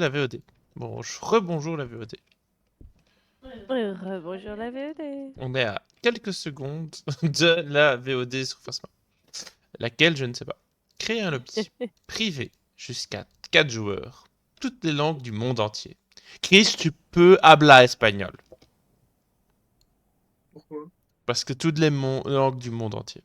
la VOD. Rebonjour la VOD. Bonjour la VOD. On est à quelques secondes de la VOD sur Phasma. Laquelle, je ne sais pas. Créer un lobby privé jusqu'à 4 joueurs. Toutes les langues du monde entier. Chris, tu peux habla espagnol. Pourquoi? Parce que toutes les langues du monde entier.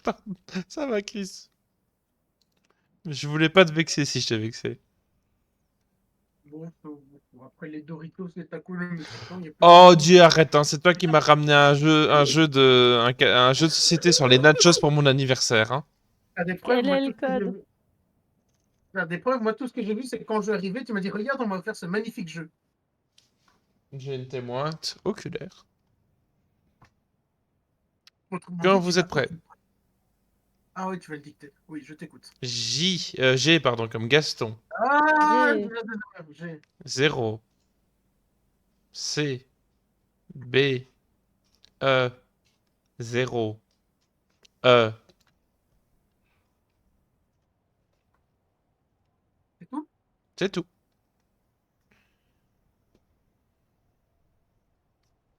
Pardon. Ça va, Chris. Je voulais pas te vexer si je te vexais. Bon, après les Doritos, les tacos, le Mexicain, il y a plus Oh de... Dieu, arrête, hein. C'est toi qui m'as ramené un jeu de société sur les nachos pour mon anniversaire, hein. T'as des preuves, Quel moi, est tout le ce que j'ai code? vu. T'as des preuves, moi, tout ce que j'ai vu, c'est que quand je suis arrivé, tu m'as dit, regarde, on va faire ce magnifique jeu. J'ai une témoin oculaire. Autrement Quand dit, tu vous vas êtes pas. prêts. Ah oui, tu vas le dicter. Oui, je t'écoute. G, pardon, comme Gaston. Ah, J'ai. j'ai. 0, C, B, E, 0, E. C'est tout? C'est tout.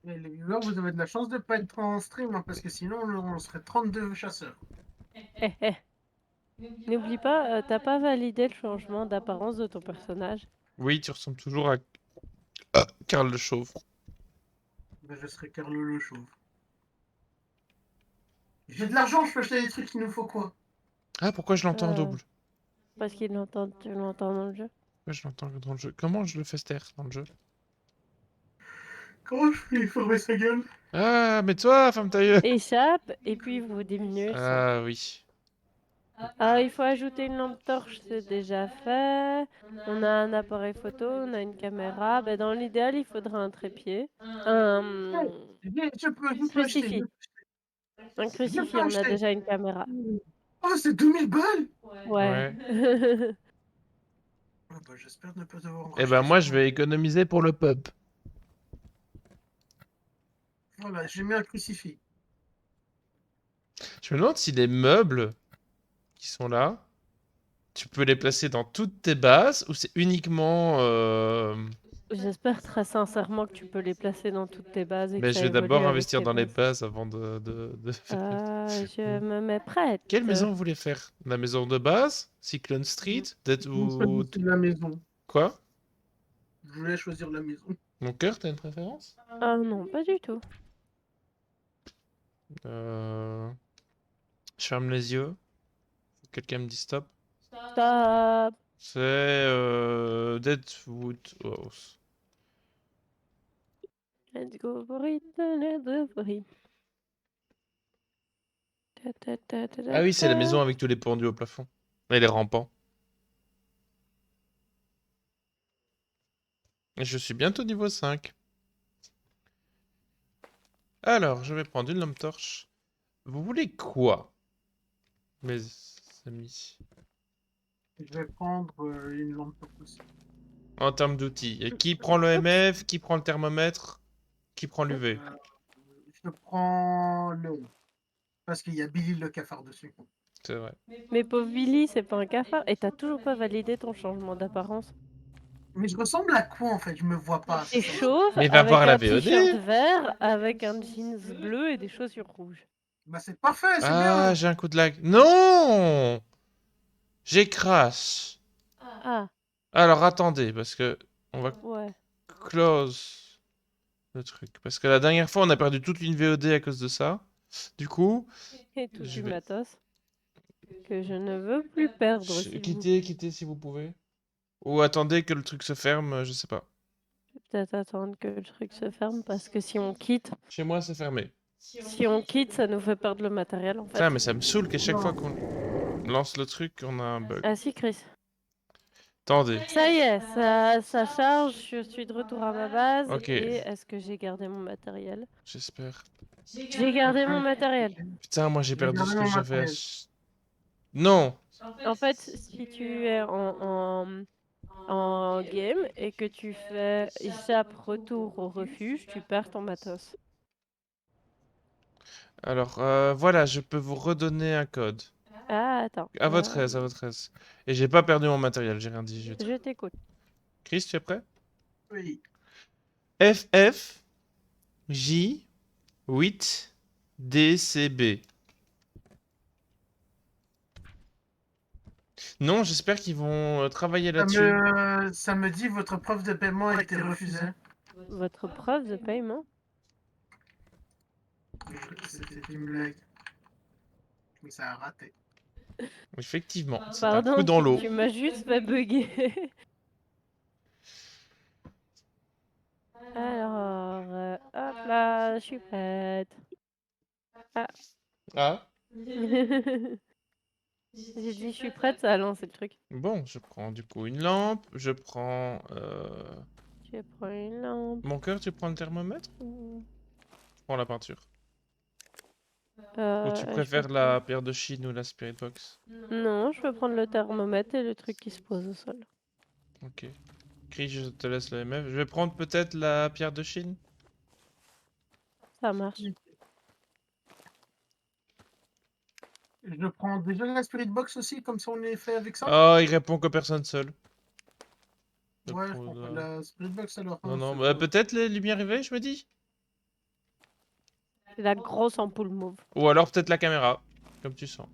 Et les viewers, vous avez de la chance de ne pas être en stream, hein, parce que sinon, on serait 32 chasseurs. Hé hé. N'oublie pas, t'as pas validé le changement d'apparence de ton personnage. Oui, tu ressembles toujours à Karl le Chauve. Ben, je serais Carlo le Chauve. J'ai de l'argent, je peux acheter des trucs qu'il nous faut quoi? Ah, pourquoi je l'entends en Euh, double? Parce qu'il l'entend, tu l'entends dans le jeu. Pourquoi je l'entends dans le jeu? Comment je le fais taire dans le jeu? Comment je peux former sa gueule? Ah, mais toi, femme ta gueule. Échappe, et puis vous diminuez le son. Ah oui. Ah, il faut ajouter une lampe torche, c'est déjà fait. On a un appareil photo, on a une caméra. Ben, dans l'idéal, il faudra un trépied. Un Je peux acheter. crucifix. Un Je crucifix, peux on a acheter. déjà une caméra. Oh, c'est 2000 balles! Ouais. Ouais. Ah bah, j'espère ne pas devoir en Eh ben racheter moi, sur je mon... vais économiser pour le pub. Voilà, j'ai mis un crucifix. Je me demande si les meubles qui sont là, tu peux les placer dans toutes tes bases ou c'est uniquement... J'espère très sincèrement que tu peux les placer dans toutes tes bases et que Mais ça je vais évolue d'abord avec investir tes dans les bases. bases avant de faire... Je me mets prête. Quelle maison vous voulez faire? La maison de base? Cyclone Street? Je vais choisir la maison. Quoi? Je voulais choisir la maison. Mon cœur, t'as une préférence? Ah non, pas du tout. Euh... Je ferme les yeux. Quelqu'un me dit stop. Stop. C'est Deadwood House. Let's go for it, let's go for it. Ah oui, c'est la maison avec tous les pendus au plafond. Et les rampants. Et je suis bientôt niveau 5. Alors, je vais prendre une lampe torche. Vous voulez quoi, mes amis? Je vais prendre une lampe aussi. En termes d'outils. Et qui prend le MF? Qui prend le thermomètre? Qui prend l'UV? Je prends le... Parce qu'il y a Billy le cafard dessus. C'est vrai. Mais pauvre Billy, c'est pas un cafard. Et t'as toujours pas validé ton changement d'apparence. Mais je ressemble à quoi en fait? Je me vois pas. T'es C'est ça. chauve Mais va voir avec la un t-shirt VOD! vert, avec un jeans bleu et des chaussures rouges. Bah c'est parfait, c'est Ah, bien. j'ai un coup de lag. Non! J'ai crash. Ah, Alors attendez, parce que on va ouais. close le truc. Parce que la dernière fois, on a perdu toute une VOD à cause de ça. Du coup, Et tout je du vais... matos que je ne veux plus perdre, s'il vous plaît. Quittez si vous pouvez. Ou attendez que le truc se ferme, je sais pas. Peut-être attendre que le truc se ferme parce que si on quitte, Chez moi, c'est fermé. ça nous fait perdre le matériel en fait. Putain, mais ça me saoule qu'à chaque fois Non. qu'on lance le truc, on a un bug. Ah si, Chris. Attendez. Ça y est, ça charge, je suis de retour à ma base Ok, et est-ce que j'ai gardé mon matériel? j'espère. J'ai gardé mon matériel. Putain, moi j'ai J'ai perdu gardé ce que mon j'avais matériel. Non! En fait, si tu es en game et que tu fais échappe retour au refuge, tu perds ton matos. Alors, voilà, je peux vous redonner un code. Ah, attends. À votre aise, à votre aise. Et j'ai pas perdu mon matériel, j'ai rien dit. Je t'écoute. Chris, tu es prêt? Oui. FF J 8 DCB. Non, j'espère qu'ils vont travailler là-dessus. Ça me dit votre preuve de paiement a été refusée. Votre preuve de paiement? C'était une blague. Mais ça a raté. Effectivement, c'est un coup Pardon, dans l'eau. tu m'as juste fait bugger. Alors, hop là, je suis prête. Ah. Ah, J'ai dit je suis prête, ça a lancé le truc. bon, je prends du coup une lampe, je prends... Je prends une lampe. Mon cœur, tu prends le thermomètre ou je prends la peinture? Ou tu Je peux préfères la paire de Chine ou la Spirit Box? Non, je peux prendre le thermomètre et le truc qui se pose au sol. Ok. Chris, je te laisse le MF. Je vais prendre peut-être la pierre de Chine. Ça marche. Je prends déjà la Spirit Box aussi, comme ça on est fait avec ça. Oh, il répond que personne seule. Ouais, je prends pas la Spirit Box alors. Non, hein, non, c'est bah, pas- peut-être les lumières éveillées, je me dis. C'est la grosse ampoule mauve. Ou alors peut-être la caméra, comme tu sens.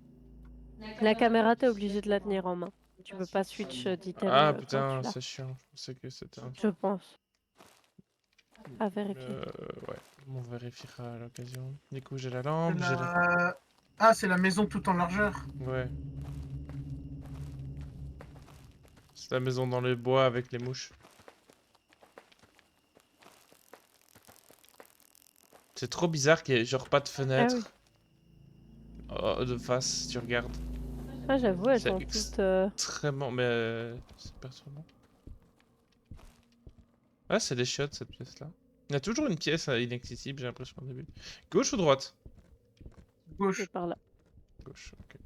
La caméra, t'es obligé de la tenir en main. Tu peux pas switch d'item Ah quand putain, tu l'as. c'est chiant. Je pensais que c'était un... Je pense. À vérifier. Ouais, on vérifiera à l'occasion. Du coup, j'ai la lampe, c'est j'ai la... la- Ah, c'est la maison tout en largeur. Ouais. C'est la maison dans les bois avec les mouches. C'est trop bizarre qu'il y ait genre pas de Ah oui. fenêtre. Oh, de face, si tu regardes. Ah, j'avoue, elles C'est sont toutes. Extrêmement... Mais... c'est perturbant. Ah, c'est des chiottes, cette pièce-là. Il y a toujours une pièce inaccessible, j'ai l'impression au début. Gauche ou droite? C'est Gauche. par là. Gauche, ok.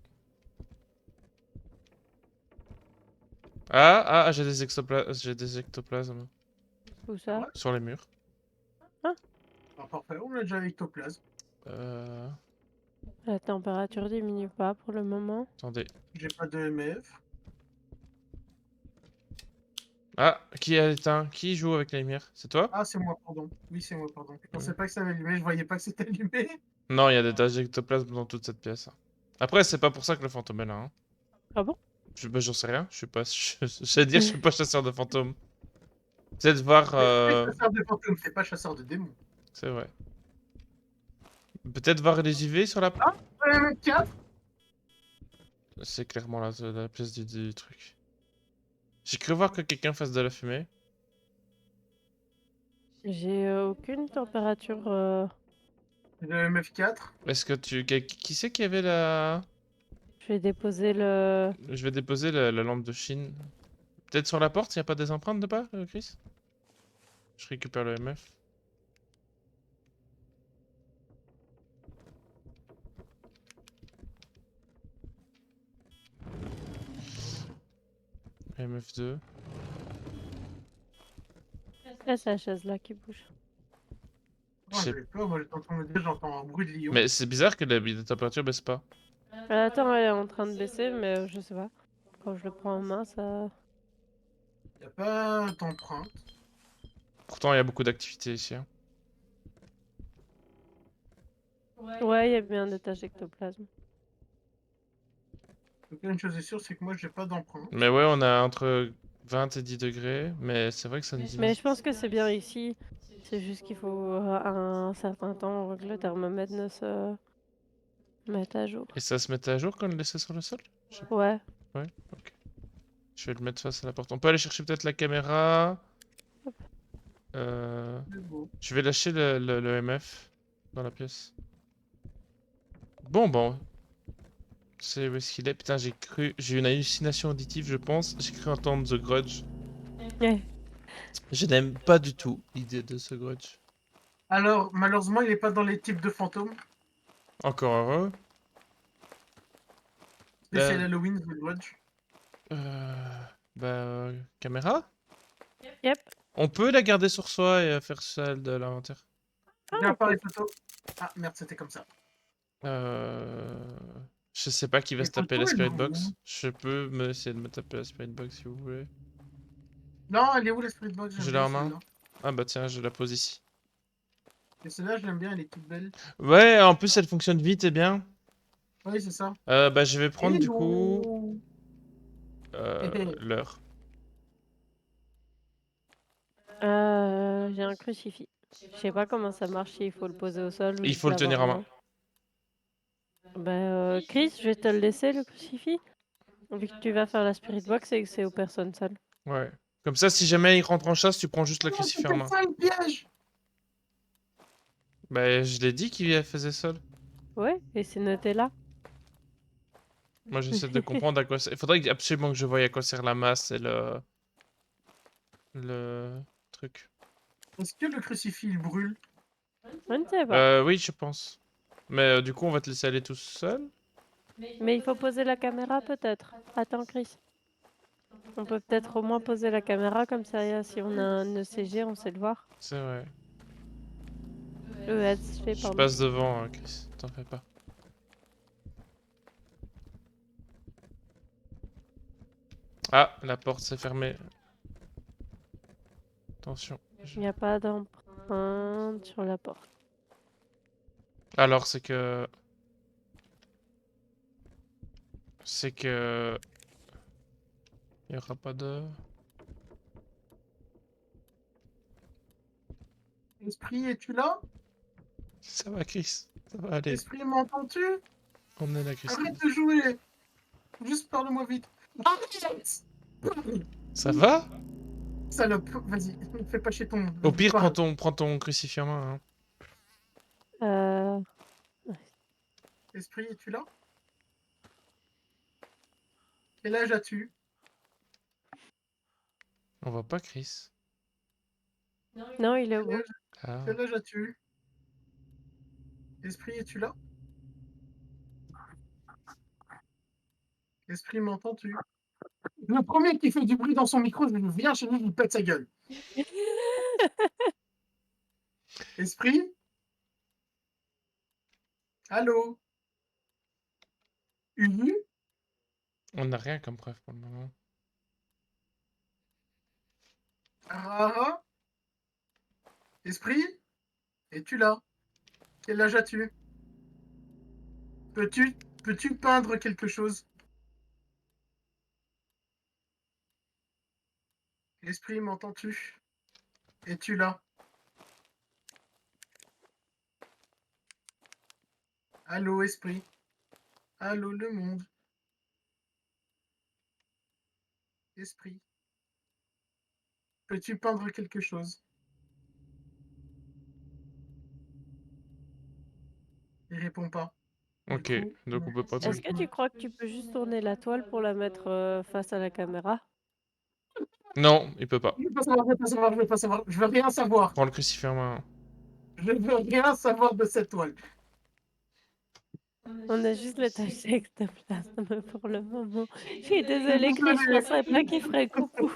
Ah, j'ai des ectoplasmes Où ça? Ouais. sur les murs. Ah, parfait, on a déjà l'ectoplasme. La température diminue pas pour le moment. Attendez. J'ai pas de MF. Ah, qui a éteint? Qui joue avec la lumière? C'est toi? Ah, c'est moi, pardon. Oui, c'est moi, pardon. Je pensais pas que ça avait allumé, je voyais pas que c'était allumé. Non, il y a des tas d'ectoplasmes dans toute cette pièce. Après, c'est pas pour ça que le fantôme est là. Hein. Ah bon? J'en sais rien. Je suis pas. J'allais dire, je suis pas chasseur de fantômes. Peut-être voir. C'est chasseur de fantômes, c'est pas chasseur de démons. C'est vrai. Peut-être voir les UV sur la. Ah, 4. C'est clairement la pièce du truc. J'ai cru voir que quelqu'un fasse de la fumée. J'ai aucune température. Le MF4. Est-ce que tu. Qui c'est qui avait la. Je vais déposer le. Je vais déposer la lampe de Chine. Peut-être sur la porte, il n'y a pas des empreintes de pas, Chris? Je récupère le MF. MF2. Ah, c'est la chaise là qui bouge. Oh, j'ai peur, moi j'étais en train de me dire, j'entends un bruit de lion. Mais c'est bizarre que la température baisse pas. Attends, elle est en train de baisser, mais je sais pas. Quand je le prends en main, ça. Y a pas d'empreinte. Pourtant, il y a beaucoup d'activités ici. Hein. Ouais, il y a bien des taches d'ectoplasme. Donc une chose est sûre, c'est que moi j'ai pas d'empreinte. Mais ouais, on a entre 20 et 10 degrés, mais c'est vrai que ça nous dit... Mais je pense que c'est bien ici. C'est juste qu'il faut un certain temps avant que le thermomètre ne se mette à jour. Et ça se mettait à jour quand on le laissait sur le sol? Ouais. Ouais, ok. Je vais le mettre face à la porte. On peut aller chercher peut-être la caméra. C'est beau. Je vais lâcher le MF dans la pièce. Bon. C'est où est-ce qu'il est? Putain, j'ai eu une hallucination auditive, je pense. J'ai cru entendre The Grudge. Ouais. Je n'aime pas du tout l'idée de ce Grudge. Alors, malheureusement, il est pas dans les types de fantômes. Encore heureux. Spécial Halloween, The Grudge. Caméra? Yep. On peut la garder sur soi et faire celle de l'inventaire. J'ai un appareil photo. Ah merde, c'était comme ça. Je sais pas qui va Les se taper la photos, elles Spirit vont Box. où? Je peux essayer de me taper la Spirit Box si vous voulez. Non, elle est où la Spirit Box? J'aime Je l'ai bien en main. celle-là. Ah bah tiens, je la pose ici. Et celle-là, je l'aime bien, elle est toute belle. Ouais, en plus elle fonctionne vite et bien. Oui, c'est ça. Bah je vais prendre du coup Hello. Hé, hé. l'heure. J'ai un crucifix. Je sais pas comment ça marche, s'il faut le poser au sol ou Il juste faut le l'avoir tenir en en main. main. Bah, Chris, je vais te le laisser, le crucifix. Vu que tu vas faire la spirit box et que c'est aux personnes seules. Ouais. Comme ça, si jamais il rentre en chasse, tu prends juste le Non, crucifix en c'était main. ça le piège! Bah je l'ai dit qu'il faisait seul. Ouais, et c'est noté là. Moi j'essaie de comprendre à quoi ça... Il faudrait absolument que je voie à quoi sert la masse et le truc. Est-ce que le crucifix, il brûle? Je ne sais pas. Oui, je pense. Mais du coup, on va te laisser aller tout seul. Mais il faut poser la caméra peut-être. Attends, Chris. On peut peut-être au moins poser la caméra comme ça, si on a un ECG, on sait le voir. C'est vrai. ESG, Je pardon. passe devant, Chris. T'en fais pas. Ah, la porte s'est fermée. Attention. Il n'y a pas d'empreinte sur la porte. Alors, c'est que... C'est que... Il y aura pas de... Esprit, es-tu là? Ça va, Chris. Ça va aller. Esprit, m'entends-tu? On est là, Chris. Arrête de jouer! Juste parle-moi vite. Arrête! Ça va? Salope, vas-y, fais pas chier ton... Au pire, Parle. prends ton crucifix en main. Hein. Euh... Esprit, es-tu là? Quel âge as-tu? On voit pas, Chris. Non, il est Quel où? âge, Ah. quel âge as-tu? Esprit, es-tu là? Esprit, m'entends-tu? Le premier qui fait du bruit dans son micro, je viens chez lui, je lui pète sa gueule. Esprit? Allô? Ubu? On n'a rien comme preuve pour le moment. Arara? Esprit? Es-tu là? Quel âge as-tu? Peux-tu peindre quelque chose? Esprit, m'entends-tu? Es-tu là? Allô, esprit? Allô, le monde? Esprit? Peux-tu peindre quelque chose? Il répond pas. Du Ok, coup, donc on peut pas Est-ce tourner. que tu crois que tu peux juste tourner la toile pour la mettre face à la caméra? Non, il peut pas. je veux pas savoir, je veux pas savoir, je veux pas savoir. Je veux rien savoir. Prends le crucifix en main. Je veux rien savoir de cette toile. On a juste le texte de plasme pour le moment. Je suis désolée, Chris, je Désolé. penserais pas qu'il ferait coucou.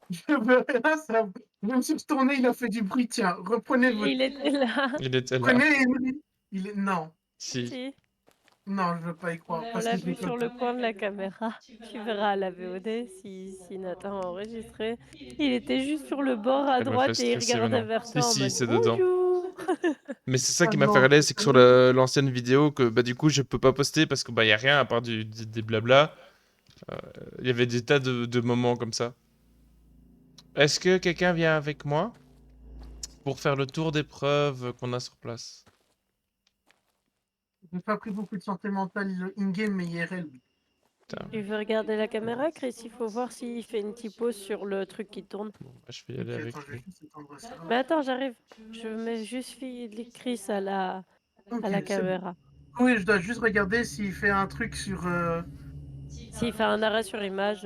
Je veux rien savoir. Je me suis retourné, il a fait du bruit. Tiens, reprenez votre. Il était là. Il était là. Prenez Emery. Il est. Non. Si. Si, Non, je veux pas y croire. on Parce l'a que je vu peux sur pas. le coin de la caméra. Tu verras à la VOD si Nathan a enregistré. Il était juste sur le bord à Elle me fait droite et il stresser regardait maintenant. vers Si, toi en si, mode c'est dedans. bonjour. Mais c'est ça Ah qui m'a fait non, râler, c'est c'est que pas sur nous. l'ancienne vidéo, que bah du coup je peux pas poster parce que bah y a rien à part des blabla. Il y avait des tas de moments comme ça. Est-ce que quelqu'un vient avec moi pour faire le tour des preuves qu'on a sur place? J'ai pas pris beaucoup de santé mentale in-game, mais IRL. Putain, Tu veux regarder la caméra, Chris? Il faut voir s'il fait une typo sur le truc qui tourne. bon, bah, je vais y Ok, aller attends, avec je vais lui. juste étendre ça. Mais attends, j'arrive. Je mets juste Chris à la Ok, c'est bon. caméra. Oui, je dois juste regarder s'il fait un truc sur. S'il fait un arrêt sur image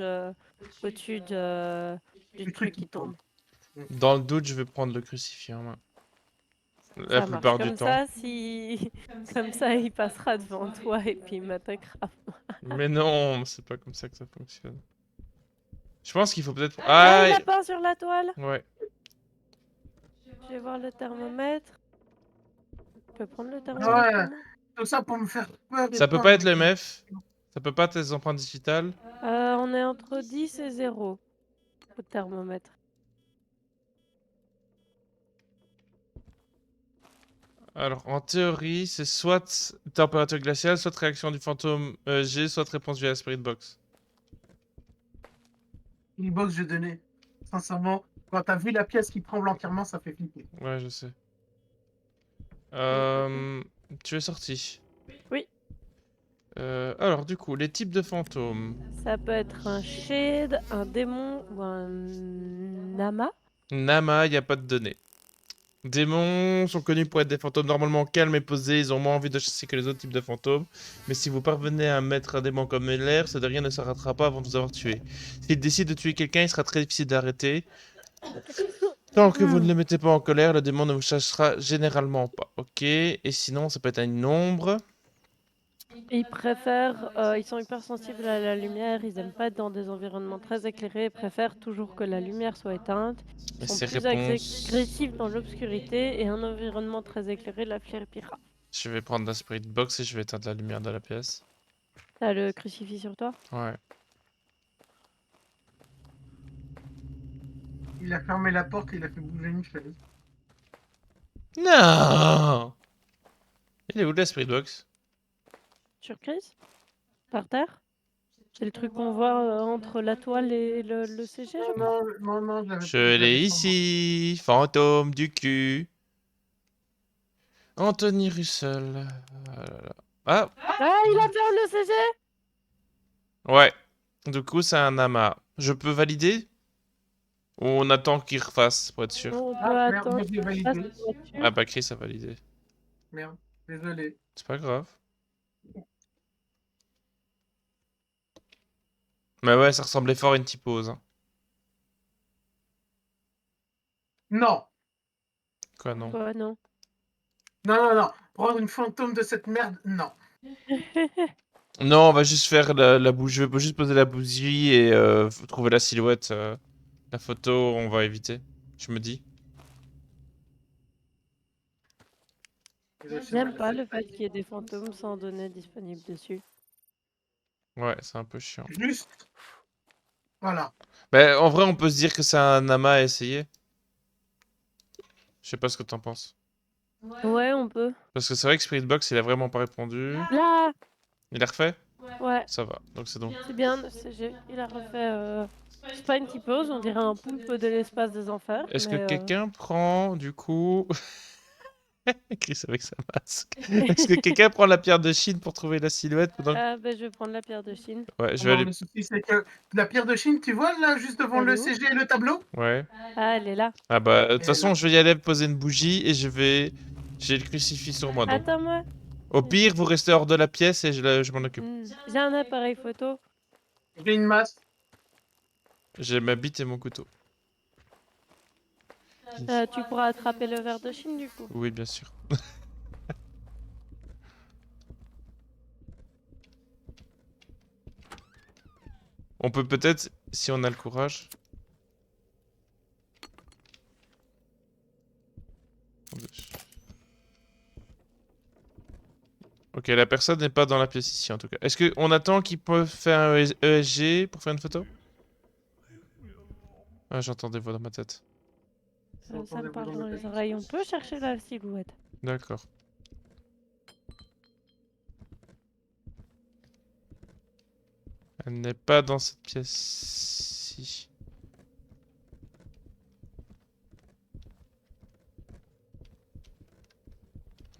au-dessus du Le truc truc qui qui tourne. tourne. Ok. Dans le doute, je vais prendre le crucifix en main. La Ça marche. plupart du Comme temps. ça, comme ça, il passera devant toi et puis il m'attaquera. Mais non, c'est pas comme ça que ça fonctionne. Je pense qu'il faut peut-être... Ah, il Ah a peint sur la toile. ouais. Je vais voir le thermomètre. peux prendre le Ouais, thermomètre pour moi? tout ça pour me faire peur. Ça peut pas être le MF. Ça peut pas être tes empreintes digitales. On est entre 10 et 0 au thermomètre. Alors, en théorie, c'est soit température glaciale, soit réaction du fantôme G, soit réponse via Spirit Box. Les box je donnais. Sincèrement, quand t'as vu la pièce qui tremble entièrement, ça fait flipper. Ouais, je sais. Tu es sorti. Oui. Alors, du coup, les types de fantômes. Ça peut être un shade, un démon ou un nama. Nama, il n'y a pas de données. Démons sont connus pour être des fantômes normalement calmes et posés. Ils ont moins envie de chasser que les autres types de fantômes. Mais si vous parvenez à mettre un démon comme l'air, ce dernier ne s'arrêtera pas avant de vous avoir tué. S'il décide de tuer quelqu'un, il sera très difficile d'arrêter. Tant que vous ne le mettez pas en colère, le démon ne vous chassera généralement pas. Ok. Et sinon, ça peut être une ombre. Ils préfèrent, ils sont hyper sensibles à la lumière, ils aiment pas être dans des environnements très éclairés, ils préfèrent toujours que la lumière soit éteinte. Ils Et sont ces plus réponses. agressifs dans l'obscurité et un environnement très éclairé la flairpira. Je vais prendre la Spirit Box et je vais éteindre la lumière de la pièce. T'as le crucifix sur toi? Ouais. Il a fermé la porte et il a fait bouger une chaise. Non! Il est où la Spirit Box? Surprise? Par terre? C'est le truc qu'on voit entre la toile et le CG, je crois? Non, Je l'ai sans moi. ici, fantôme du cul. Anthony Russell. Ah là là. Ah, Ah, il a fait le CG! ouais. Du coup, c'est un amas. Je peux valider? Ou on attend qu'il refasse pour être sûr? On peut Ah, merde, attendre moi j'ai qu'il fasse validé. la voiture. Ah bah Chris a validé. Merde, désolé. C'est pas grave. Mais ouais, ça ressemblait fort à une typose. Hein. Non, Quoi, non? Quoi, non? non. Prendre une fantôme de cette merde, non. Non, on va juste faire la bougie. Je vais juste poser la bougie et trouver la silhouette. La photo, on va éviter. Je me dis. J'aime pas le fait qu'il y ait des fantômes sans données disponibles dessus. Ouais, c'est un peu chiant. Juste, voilà. Bah, en vrai, on peut se dire que c'est un amas à essayer. Je sais pas ce que t'en penses. Ouais, on peut. Parce que c'est vrai que Spirit Box, il a vraiment pas répondu. Là! Il a refait? Ouais, Ça va, donc c'est donc. c'est bien le CG. Il a refait. C'est pas une typose, on dirait un poulpe de l'espace des enfers. Est-ce que Mais quelqu'un prend, du coup... Chris avec sa masque. Est-ce que quelqu'un prend la pierre de Chine pour trouver la silhouette pendant que... bah, je vais prendre la pierre de Chine. Ouais, je vais Non, aller... le souci, c'est que la pierre de Chine, tu vois, là, juste devant Elle est le où? CG et le tableau? Ouais. Ah, elle est là. Ah bah, de toute Et façon, là. je vais y aller poser une bougie et je vais... J'ai le crucifix sur moi, donc... Attends-moi. Au pire, vous restez hors de la pièce et je m'en occupe. J'ai un appareil photo. J'ai une masse. J'ai ma bite et mon couteau. Tu pourras attraper le verre de Chine, du coup. Oui, bien sûr. On peut peut-être, si on a le courage... Ok, la personne n'est pas dans la pièce ici en tout cas. Est-ce qu'on attend qu'il peut faire un ESG pour faire une photo? Ah, j'entends des voix dans ma tête. Ça me parle dans les oreilles. On peut chercher la silhouette. D'accord. Elle n'est pas dans cette pièce-ci.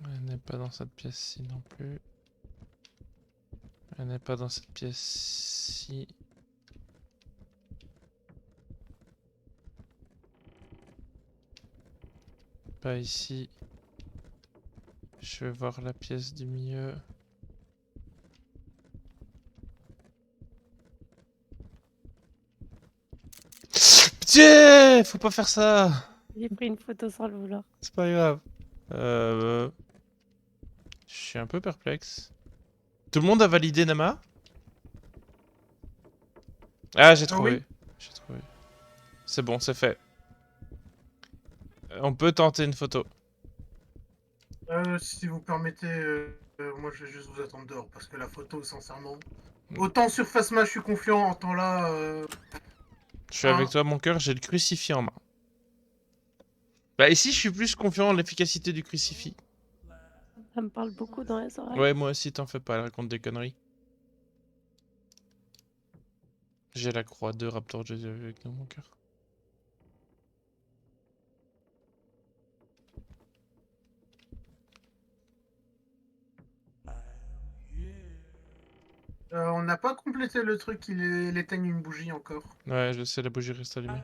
Elle n'est pas dans cette pièce-ci non plus. Elle n'est pas dans cette pièce-ci. Pas ici. Je vais voir la pièce du milieu. Pitié! Faut pas faire ça! J'ai pris une photo sans le vouloir. C'est pas grave. Je suis un peu perplexe. Tout le monde a validé Nama? Ah, j'ai trouvé. oui. J'ai trouvé. C'est bon, c'est fait. On peut tenter une photo. Si vous permettez, moi je vais juste vous attendre dehors parce que la photo, sincèrement. Autant sur Phasma, je suis confiant, autant là. Je suis avec toi, mon cœur, j'ai le crucifix en main. Bah, ici, je suis plus confiant en l'efficacité du crucifix. Ça me parle beaucoup dans les oreilles. Ouais, moi aussi, t'en fais pas, elle raconte des conneries. J'ai la croix de Raptor Jésus avec nous, mon cœur. On n'a pas complété le truc qu'il éteigne une bougie encore. Ouais, je sais, la bougie reste allumée.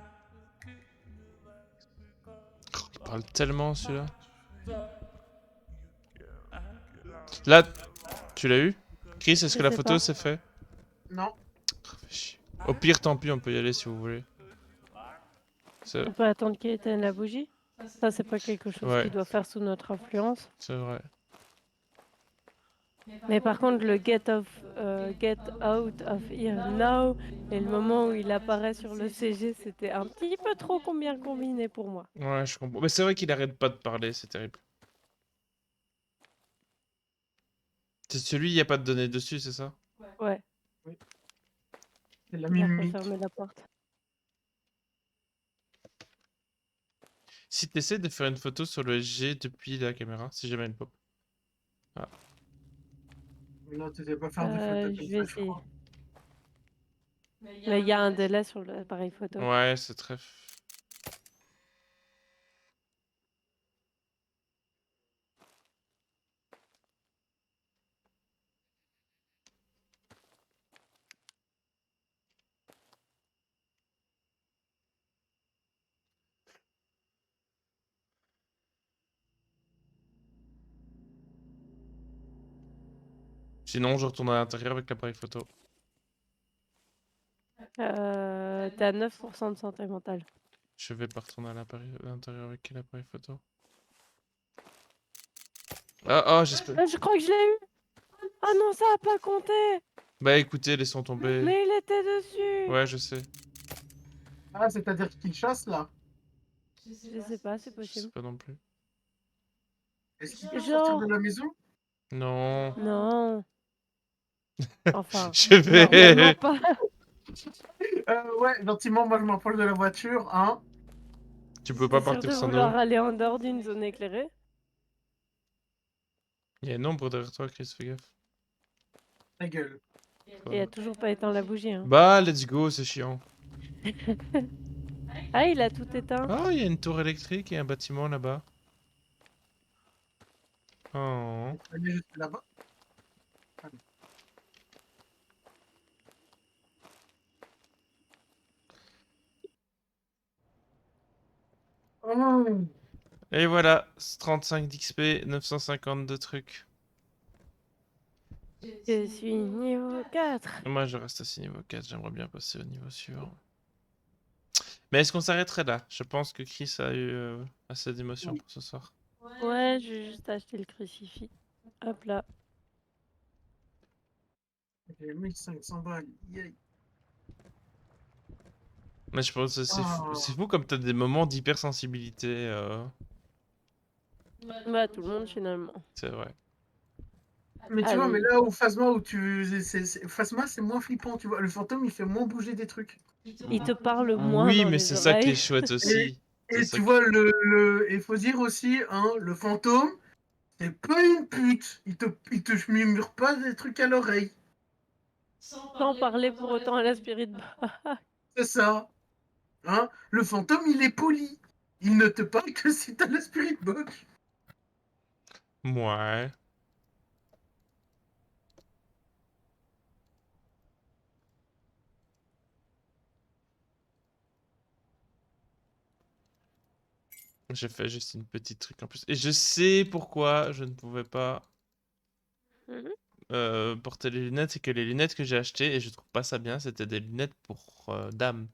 Oh, il parle tellement, celui-là. Là, tu l'as eu? Chris, est-ce Je que la sais photo pas. c'est fait? Non. Oh, fait chier. Au pire, tant pis, on peut y aller si vous voulez. C'est On peut attendre qu'il éteigne la bougie. Ça, c'est pas quelque chose ouais, qu'il doit faire sous notre influence. c'est vrai. Mais par contre, le get out of here now et le moment où il apparaît sur le CG, c'était un petit peu trop bien combiné pour moi. Ouais, je comprends. Mais c'est vrai qu'il arrête pas de parler, c'est terrible. C'est celui, il n'y a pas de données dessus, c'est ça? Ouais, C'est la il a mimique. refermé la porte. Si t'essaies de faire une photo sur le SG depuis la caméra, si jamais elle pop. Ah. Non, tu sais pas faire des photos Je comme vais ça, je essayer. crois. Mais il y a un délai sur l'appareil photo. Ouais, c'est très... Sinon, je retourne à l'intérieur avec l'appareil photo. T'es à 9% de santé mentale. Je vais pas retourner à l'intérieur avec l'appareil photo. Ah, oh, j'espère. Je crois que je l'ai eu. Ah non, ça a pas compté. Bah écoutez, laissons tomber. Mais il était dessus. Ouais, je sais. Ah, c'est-à-dire qu'il chasse là? Je sais pas, c'est Je sais possible. pas non plus. Est-ce qu'il peut sortir de Genre, la maison? Non. non. Enfin, Je normalement vais... pas. Ouais, gentiment, moi je m'approche de la voiture, hein. Tu peux pas T'es sûr partir de sans vouloir nous. aller en dehors d'une zone éclairée? Il y a un ombre derrière toi, Chris, fais gaffe. Ta gueule. Et il a toujours pas éteint la bougie. Hein. Bah, let's go, c'est chiant. Ah, il a tout éteint. Oh, il y a une tour électrique et un bâtiment là-bas. Oh. Il faut aller juste là-bas. Oh. Et voilà, 35 d'XP, 950 de trucs. Je suis niveau 4. Moi, je reste assis niveau 4, j'aimerais bien passer au niveau suivant. Mais est-ce qu'on s'arrêterait là? Je pense que Chris a eu assez d'émotions pour ce soir. Ouais, j'ai juste acheté le crucifix. Hop là. J'ai 1500 balles. Yay. Mais je pense que Oh. c'est fou comme t'as des moments d'hypersensibilité. Bah, tout le monde finalement. C'est vrai. Mais tu vois, mais Allez. là où Phasma, où Phasma, c'est moins flippant, tu vois. Le fantôme, il fait moins bouger des trucs. Il te parle moins Oui, dans mais les c'est ça qui est oreilles. chouette aussi. C'est Et ça tu qui- vois, il faut dire aussi, hein, le fantôme, c'est pas une pute. Il te murmure pas des trucs à l'oreille. Sans parler pour autant à la spirit box. C'est ça. Hein, le fantôme, il est poli. Il ne te parle que si t'as la spirit box. Ouais. J'ai fait juste une petite truc en plus. Et je sais pourquoi je ne pouvais pas Mhm. porter les lunettes. C'est que les lunettes que j'ai achetées, et je trouve pas ça bien, c'était des lunettes pour dames.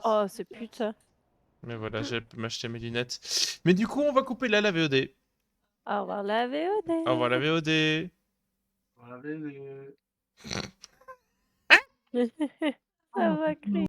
Oh, c'est pute ça. Mais voilà, j'ai pu m'acheter mes lunettes. Mais du coup, on va couper là la VOD. Au revoir la Au revoir la VOD. VOD. Voilà, Ça va crier.